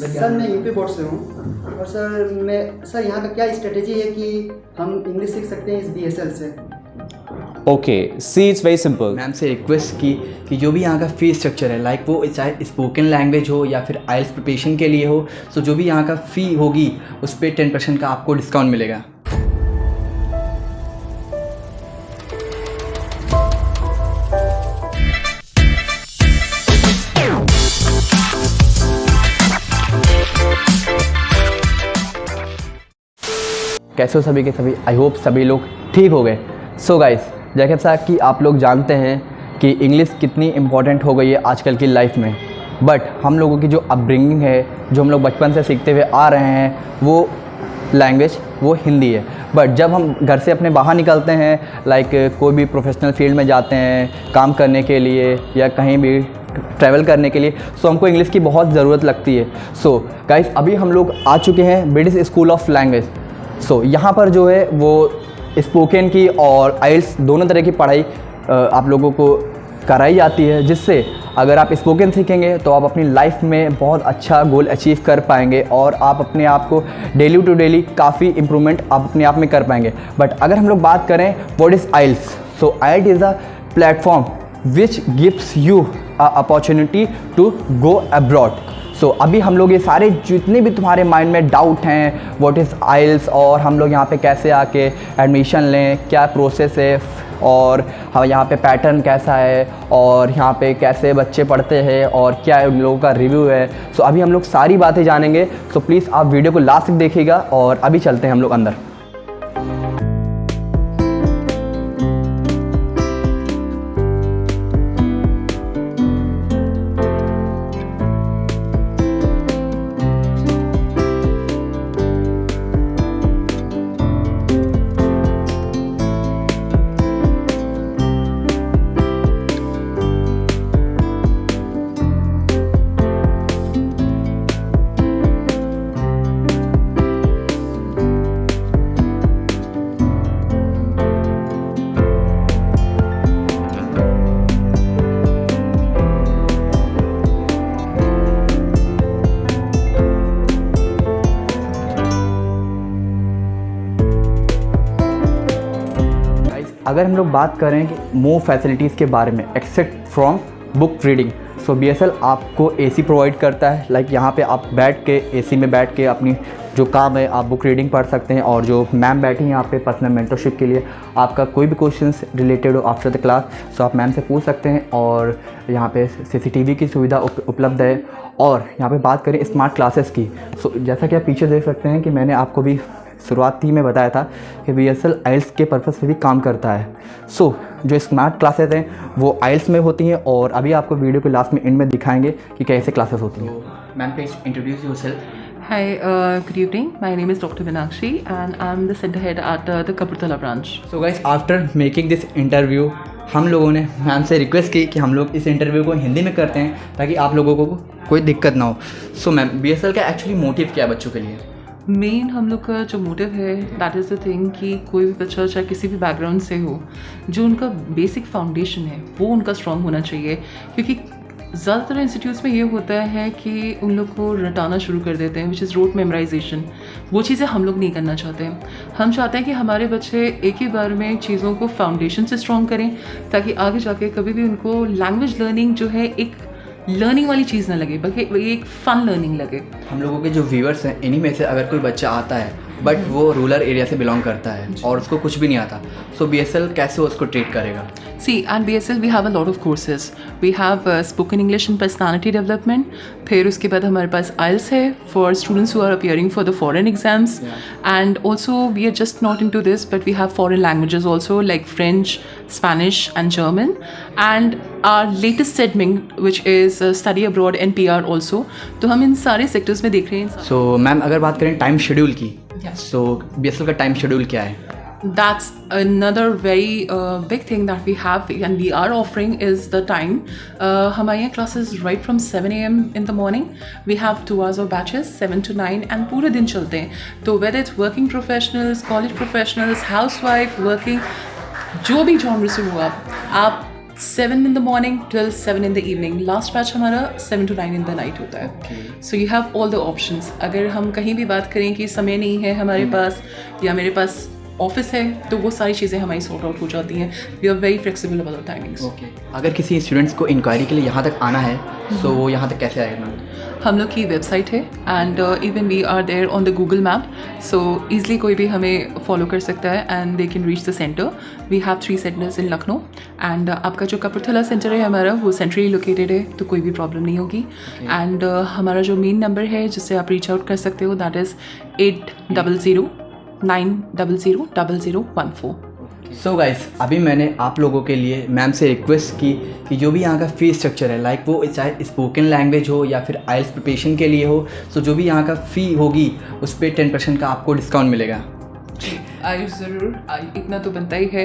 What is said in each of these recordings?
Sir मैं UP board से हूँ और सर यहाँ का क्या स्ट्रेटेजी है कि हम इंग्लिश सीख सकते हैं इस BSL से? Okay see it's very simple. Ma'am से रिक्वेस्ट की कि जो भी यहाँ का फ़ी स्ट्रक्चर है, लाइक वो चाहे स्पोकन लैंग्वेज हो या फिर आइल्स प्रिपरेशन के लिए हो, तो जो भी यहाँ का फ़ी होगी उस पर 10% का आपको डिस्काउंट मिलेगा। कैसे हो सभी के सभी? आई होप सभी लोग ठीक हो गए। सो गाइस, जैसा कि आप लोग जानते हैं कि इंग्लिश कितनी इम्पॉर्टेंट हो गई है आजकल की लाइफ में, बट हम लोगों की जो अपब्रिंगिंग है, जो हम लोग बचपन से सीखते हुए आ रहे हैं, वो लैंग्वेज वो हिंदी है। बट जब हम घर से अपने बाहर निकलते हैं, लाइक कोई भी प्रोफेशनल फील्ड में जाते हैं काम करने के लिए या कहीं भी ट्रैवल करने के लिए, सो हमको इंग्लिश की बहुत ज़रूरत लगती है। सो गाइस, अभी हम लोग आ चुके हैं ब्रिटिश स्कूल ऑफ लैंग्वेज। सो यहाँ पर जो है वो स्पोकन की और आइल्स दोनों तरह की पढ़ाई आप लोगों को कराई जाती है, जिससे अगर आप स्पोकन सीखेंगे तो आप अपनी लाइफ में बहुत अच्छा गोल अचीव कर पाएंगे और आप अपने आप को डेली टू डेली काफ़ी इम्प्रूवमेंट आप अपने आप में कर पाएंगे। बट अगर हम लोग बात करें what is IELTS, so IELTS is a platform which gives you a opportunity to go abroad. सो अभी हम लोग ये सारे जितने भी तुम्हारे माइंड में डाउट हैं व्हाट इज़ आइल्स और हम लोग यहाँ पे कैसे आके एडमिशन लें, क्या प्रोसेस है और हम यहाँ पे पैटर्न कैसा है और यहाँ पे कैसे बच्चे पढ़ते हैं और क्या उन लोगों का रिव्यू है, सो अभी हम लोग सारी बातें जानेंगे। सो प्लीज़ आप वीडियो को लास्ट तक देखिएगा और अभी चलते हैं हम लोग अंदर। अगर हम लोग बात करें कि मोर फैसिलिटीज़ के बारे में except from book reading, so BSL आपको AC प्रोवाइड करता है। लाइक यहाँ पे आप बैठ के AC में बैठ के अपनी जो काम है आप बुक रीडिंग पढ़ सकते हैं और जो मैम बैठी हैं यहाँ पे पर्सनल मेंटरशिप के लिए, आपका कोई भी क्वेश्चंस रिलेटेड हो आफ्टर द क्लास, सो आप मैम से पूछ सकते हैं। और यहाँ पे CCTV की सुविधा उपलब्ध है। और यहाँ पे बात करें स्मार्ट क्लासेस की, सो जैसा कि आप पीछे देख सकते हैं कि मैंने आपको भी शुरुआती में बताया था कि BSL आइल्स के पर्पज़ से भी काम करता है। सो जो स्मार्ट क्लासेस हैं वो आइल्स में होती हैं और अभी आपको वीडियो के लास्ट में एंड में दिखाएंगे कि कैसे क्लासेस होती हैं। Ma'am please introduce yourself. Hi, good evening. My name is Dr. Minakshi and I'm the center head at the Kapurthala branch. So guys, after making this interview, हम लोगों ने मैम से रिक्वेस्ट की कि हम लोग इस इंटरव्यू को हिंदी में करते हैं ताकि आप लोगों को कोई दिक्कत ना हो। सो मैम, BSL का एक्चुअली मोटिव क्या है बच्चों के लिए? मेन हम लोग का जो मोटिव है दैट इज़ द थिंग कि कोई भी बच्चा चाहे किसी भी बैकग्राउंड से हो, जो उनका बेसिक फाउंडेशन है वो उनका स्ट्रॉन्ग होना चाहिए। क्योंकि ज़्यादातर इंस्टीट्यूट्स में ये होता है कि उन लोग को रटाना शुरू कर देते हैं, विच इज़ रोट मेमोराइजेशन। वो चीज़ें हम लोग नहीं करना चाहते हैं। हम चाहते हैं कि हमारे बच्चे एक ही बार में चीज़ों को फाउंडेशन से स्ट्रॉन्ग करें ताकि आगे जाके कभी भी उनको लैंग्वेज लर्निंग जो है एक लर्निंग वाली चीज़ ना लगे, बल्कि एक फ़न लर्निंग लगे। हम लोगों के जो व्यूअर्स हैं इन्हीं में से अगर कोई बच्चा आता है बट वो रूरल एरिया से बिलोंग करता है और उसको कुछ भी नहीं आता, सो BSL कैसे उसको ट्रीट करेगा? See, at BSL we have a lot of courses. We have spoken English and personality development. फिर उसके बाद हमारे पास IELTS है for students who are appearing for the foreign exams. And also we are just not into this, but we have foreign languages also like French, Spanish and German. And our latest segment which is study abroad and PR also. तो हम इन सारे sectors में देख रहे हैं। So ma'am, अगर बात करें टाइम शेड्यूल की, so BSL का टाइम शेड्यूल क्या है? That's another very big thing that we have and we are offering is the time. हमारे यहाँ classes right from 7 AM in the morning. We have 2 hours of batches, 7 to 9 and पूरे दिन चलते हैं। तो whether it's working professionals, college professionals, housewife, working, जो भी genre से हो आप 7 in the morning till 7 in the evening. Last batch हमारा 7 to 9 in the night होता है. So you have all the options. अगर हम कहीं भी बात करें कि समय नहीं है हमारे पास या मेरे पास ऑफिस है तो वो सारी चीज़ें हमारी सॉर्ट आउट हो जाती हैं. We are very flexible about timings. Okay, अगर किसी स्टूडेंट्स को इंक्वायरी के लिए यहाँ तक आना है तो वो यहाँ तक कैसे आएगा मैम? हम लोग की वेबसाइट है and even we are there on the Google map, so easily कोई भी हमें फॉलो कर सकता है and they can reach the centre. We have 3 centres in Lucknow and आपका जो कपूरथला सेंटर है हमारा वो सेंट्रली लोकेटेड है तो कोई भी प्रॉब्लम नहीं होगी. एंड हमारा जो मेन नंबर है जिससे आप रीच आउट कर सकते हो दैट इज़ 800-900-0014. सो गाइस, अभी मैंने आप लोगों के लिए मैम से रिक्वेस्ट की कि जो भी यहाँ का फ़ी स्ट्रक्चर है, लाइक वो चाहे स्पोकन लैंग्वेज हो या फिर आइल्स प्रिपरेशन के लिए हो, सो जो भी यहाँ का फ़ी होगी उस पर 10% का आपको डिस्काउंट मिलेगा. आयुष ज़रूर, इतना तो बनता ही है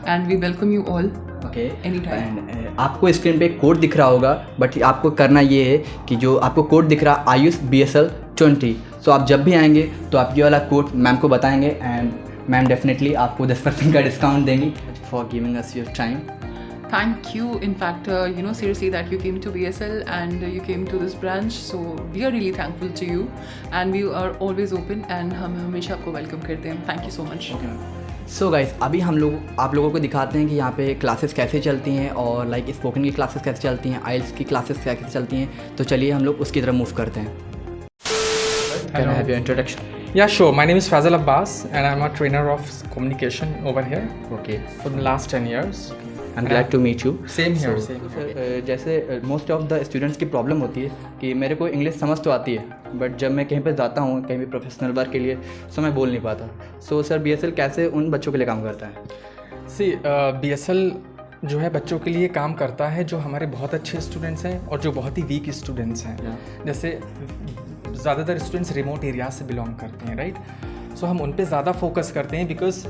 and we welcome you all. Okay, any time. And आपको स्क्रीन पे कोड दिख रहा होगा, बट आपको करना ये है कि जो आपको कोड दिख रहा है आयुष BSL 20, सो आप जब भी आएंगे तो आप ये वाला कोड मैम को बताएंगे एंड मैम डेफिनेटली आपको 10% का डिस्काउंट देंगी for giving us your time. Thank you. In fact, seriously that you came to BSL and you came to this branch. So we are really thankful to you and we are always open and हम हमेशा आपको welcome करते हैं. Thank you so much. So guys, अभी हम लोग आप लोगों को दिखाते हैं कि यहाँ पे क्लासेस कैसे चलती हैं और लाइक स्पोकन की क्लासेस कैसे चलती हैं, आइल्स की क्लासेस कैसे चलती हैं. तो चलिए हम लोग उसकी तरफ मूव करते हैं. Can I have your introduction? Yeah, sure. My name is Fazal Abbas and I'm a trainer of communication over here Okay. for the last 10 years. I'm glad to meet you. Same here, So, same. जैसे most of the students की problem होती है कि मेरे को English समझ तो आती है बट जब मैं कहीं पर जाता हूँ कहीं भी प्रोफेशनल वर्क के लिए सो मैं बोल नहीं पाता. सो सर BSL कैसे उन बच्चों के लिए काम करता है? See, BSL जो है बच्चों के लिए काम करता है जो हमारे बहुत अच्छे स्टूडेंट्स हैं और जो बहुत ही वीक स्टूडेंट्स हैं. जैसे ज़्यादातर स्टूडेंट्स रिमोट एरिया से बिलोंग करते हैं, राइट. सो हम उन पे ज़्यादा फोकस करते हैं because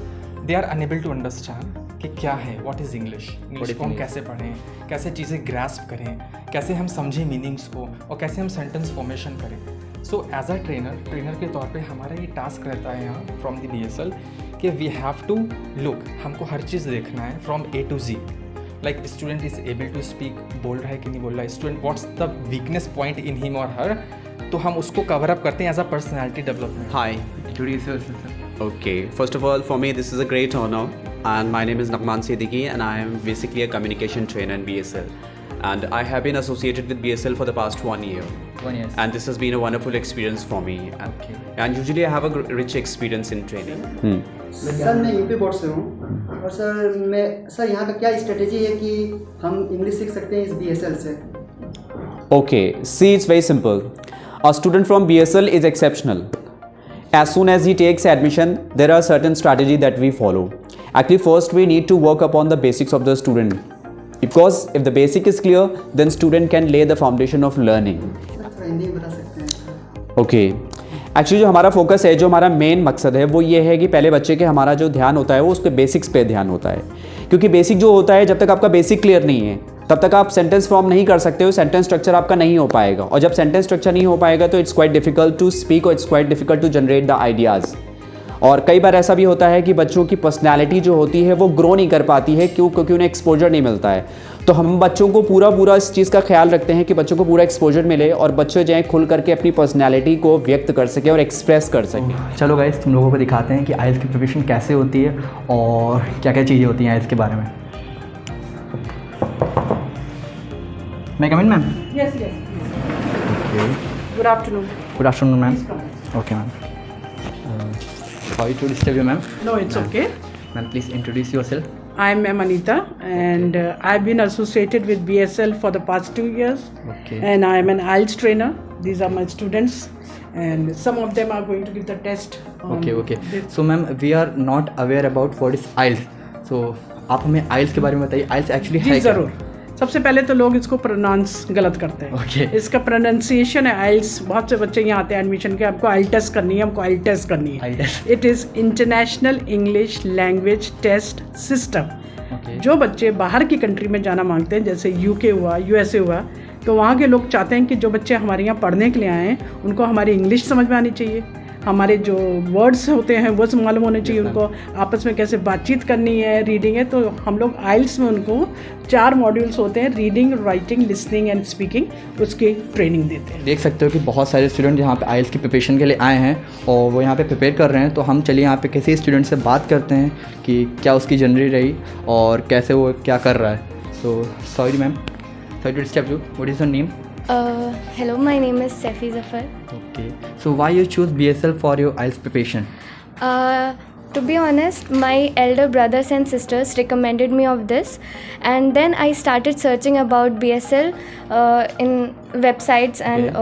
they are unable to understand कि क्या है, व्हाट इज़ इंग्लिश को हम कैसे पढ़ें, कैसे चीज़ें ग्रास्प करें, कैसे हम समझें मीनिंग्स को और कैसे हम सेंटेंस फॉर्मेशन करें. सो एज अ ट्रेनर के तौर पे हमारा ये टास्क रहता है यहाँ फ्रॉम द BSL कि वी हैव टू लुक, हमको हर चीज़ देखना है फ्रॉम A to Z. Like student is able to speak, बोल रहा है कि नहीं बोल रहा है, student what's the weakness point in him और हर, तो हम उसको कवर अप करते हैं as a personality development. Hi. Introduce yourself, sir. Okay. First of all, for me, this is a great honor. And my name is Nagman Siddiqui, and I am basically a communication trainer in BSL. And I have been associated with BSL for the past 1 year. 1 year. And this has been a wonderful experience for me. And usually I have a rich experience in training. Sir मैं UP board से हूँ और sir यहाँ का क्या strategy है कि हम इंग्लिश सीख सकते हैं इस BSL से? Okay. See, it's very simple. A student from BSL is exceptional. As soon as he takes admission, there are certain strategy that we follow. Actually, first we need to work upon the basics of the student. Because if the basic is clear, then student can lay the foundation of learning. Sir थोड़ा हिंदी में बता सकते हैं? Okay, actually जो हमारा focus है, जो हमारा मेन मकसद है वो ये है कि पहले बच्चे के हमारा जो ध्यान होता है वो उसके बेसिक्स पे ध्यान होता है. क्योंकि बेसिक जो होता है, जब तक आपका बेसिक क्लियर नहीं है तब तक आप सेंटेंस फॉर्म नहीं कर सकते हो, सेंटेंस स्ट्रक्चर आपका नहीं हो पाएगा. और जब सेंटेंस स्ट्रक्चर नहीं हो पाएगा तो it's quite difficult to speak और it's quite difficult to generate the ideas. और कई बार ऐसा भी होता है कि बच्चों की पर्सनैलिटी जो होती है वो ग्रो नहीं कर पाती है, क्योंकि उन्हें एक्सपोजर नहीं मिलता है. तो हम बच्चों को पूरा इस चीज़ का ख्याल रखते हैं कि बच्चों को पूरा एक्सपोजर मिले और बच्चे जो हैं खुल करके अपनी पर्सनैलिटी को व्यक्त कर सके और एक्सप्रेस कर सकें. चलो गाइस, तुम लोगों को दिखाते हैं कि आइल्स की प्रिपरेशन कैसे होती है और क्या क्या चीज़ें होती हैं आइल्स के बारे में. मैं come in ma'am? Yes. Good afternoon. Good afternoon ma'am. Okay ma'am. Sorry to disturb you ma'am. No, it's okay. Ma'am please introduce yourself. I'm Ma'am Anita and I've been associated with BSL for the past 2 years. Okay. And I am an IELTS trainer. These are my students and some of them are going to give the test. Okay. So ma'am, we are not aware about what is IELTS. So आप हमें IELTS के बारे में बताइए. IELTS actually है जी ज़रूर. सबसे पहले तो लोग इसको प्रोनाउंस गलत करते हैं. Okay. इसका प्रोनाउंसिएशन है आइल्स. बहुत से बच्चे यहाँ आते हैं एडमिशन के, हमको आइल टेस्ट करनी है, हमको आइल टेस्ट करनी है. It is International English Language Test System. जो बच्चे बाहर की कंट्री में जाना मांगते हैं, जैसे UK हुआ, USA हुआ, तो वहाँ के लोग चाहते हैं कि जो बच्चे हमारे यहाँ पढ़ने के लिए आए हैं उनको हमारी इंग्लिश समझ में आनी चाहिए, हमारे जो वर्ड्स होते हैं वो सब मालूम होने चाहिए उनको, आपस में कैसे बातचीत करनी है, रीडिंग है। तो हम लोग आइल्स में उनको 4 मॉड्यूल्स होते हैं, reading, writing, listening and speaking, उसकी ट्रेनिंग देते हैं। देख सकते हो कि बहुत सारे स्टूडेंट यहाँ पे आइल्स की प्रिपरेशन के लिए आए हैं और वो यहाँ पे प्रिपेयर कर रहे हैं। तो हम चलिए यहाँ पे किसी स्टूडेंट से बात करते हैं कि क्या उसकी जर्नी रही और कैसे वो क्या कर रहा है। So sorry ma'am, sorry to disturb you, what is your name? Hello, my name is Safi Zafar. Okay, so why you choose BSL for your IELTS preparation? To be honest, my elder brothers and sisters recommended me of this, and then I started searching about BSL in websites, and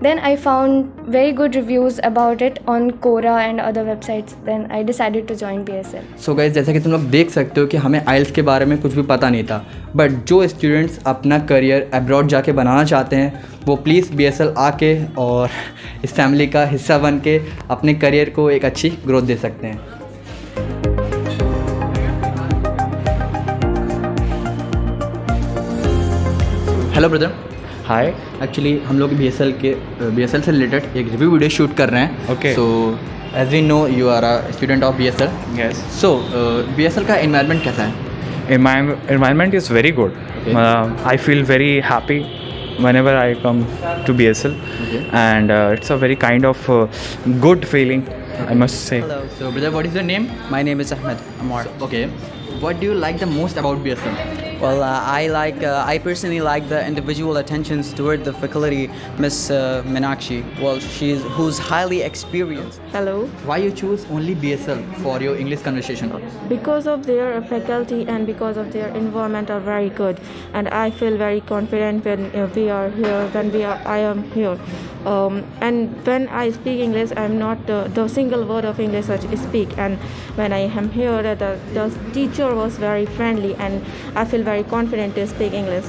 then I found very good reviews about it on Quora and other websites. Then I decided to join BSL. So guys, जैसा कि तुम लोग देख सकते हो कि हमें आइल्स के बारे में कुछ भी पता नहीं था, बट जो स्टूडेंट्स अपना करियर अब्रॉड जाके बनाना चाहते हैं वो प्लीज़ BSL आके और इस फैमिली का हिस्सा बन के अपने करियर को एक अच्छी ग्रोथ दे सकते हैं। Hello brother. हाय। एक्चुअली हम लोग BSL से रिलेटेड एक रिव्यू वीडियो शूट कर रहे हैं। Okay. So as we know you are a student of BSL। Yes. So BSL का एनवायरनमेंट कैसा है? My environment is very good. Okay. I feel very happy whenever I come to BSL, Okay. and it's a very kind of good feeling, I must say. Hello. So brother, what is your name? My name is Ahmed Amar. Okay. What do you like the most about BSL? Well, I personally like the individual attentions toward the faculty, Miss Meenakshi. Well, who's highly experienced. Hello. Why you choose only BSL for your English conversation? Because of their faculty and because of their environment are very good, and I feel very confident when we are here. I am here, and when I speak English, I'm not the single word of English I speak. And when I am here, the teacher was very friendly, and I feel very confident to speak English.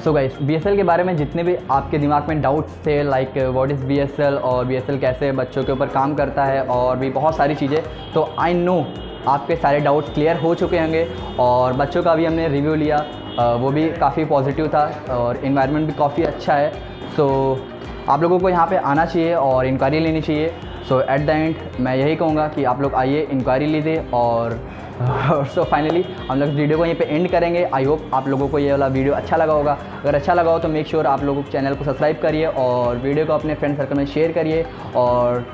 So guys, BSL के बारे में जितने भी आपके दिमाग में doubts थे, like what is BSL और BSL कैसे बच्चों के ऊपर काम करता है और भी बहुत सारी चीज़ें, तो आई नो आपके सारे डाउट्स क्लियर हो चुके होंगे। और बच्चों का भी हमने रिव्यू लिया, वो भी काफ़ी पॉजिटिव था और इन्वायरमेंट भी काफ़ी अच्छा है। सो आप लोगों को यहाँ पे आना चाहिए और इंक्वायरी लेनी चाहिए। सो एट द एंड मैं यही कहूँगा कि आप लोग आइए, इंक्वायरी लीजिए। और सो फाइनली हम लोग वीडियो को यहीं पे एंड करेंगे। आई होप आप लोगों को ये वाला वीडियो अच्छा लगा होगा। अगर अच्छा लगा हो तो मेक श्योर आप लोगों चैनल को सब्सक्राइब करिए और वीडियो को अपने फ्रेंड सर्कल में शेयर करिए। और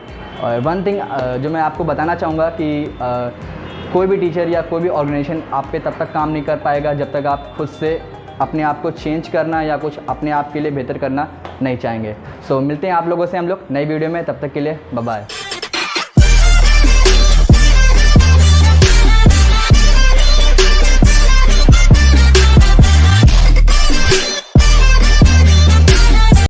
वन थिंग जो मैं आपको बताना चाहूँगा कि कोई भी टीचर या कोई भी ऑर्गेनाइजेशन आप पे तब तक काम नहीं कर पाएगा जब तक आप खुद से अपने आप को चेंज करना या कुछ अपने आप के लिए बेहतर करना नहीं चाहेंगे। सो मिलते हैं आप लोगों से हम लोग नई वीडियो में, तब तक के लिए बाय बाय।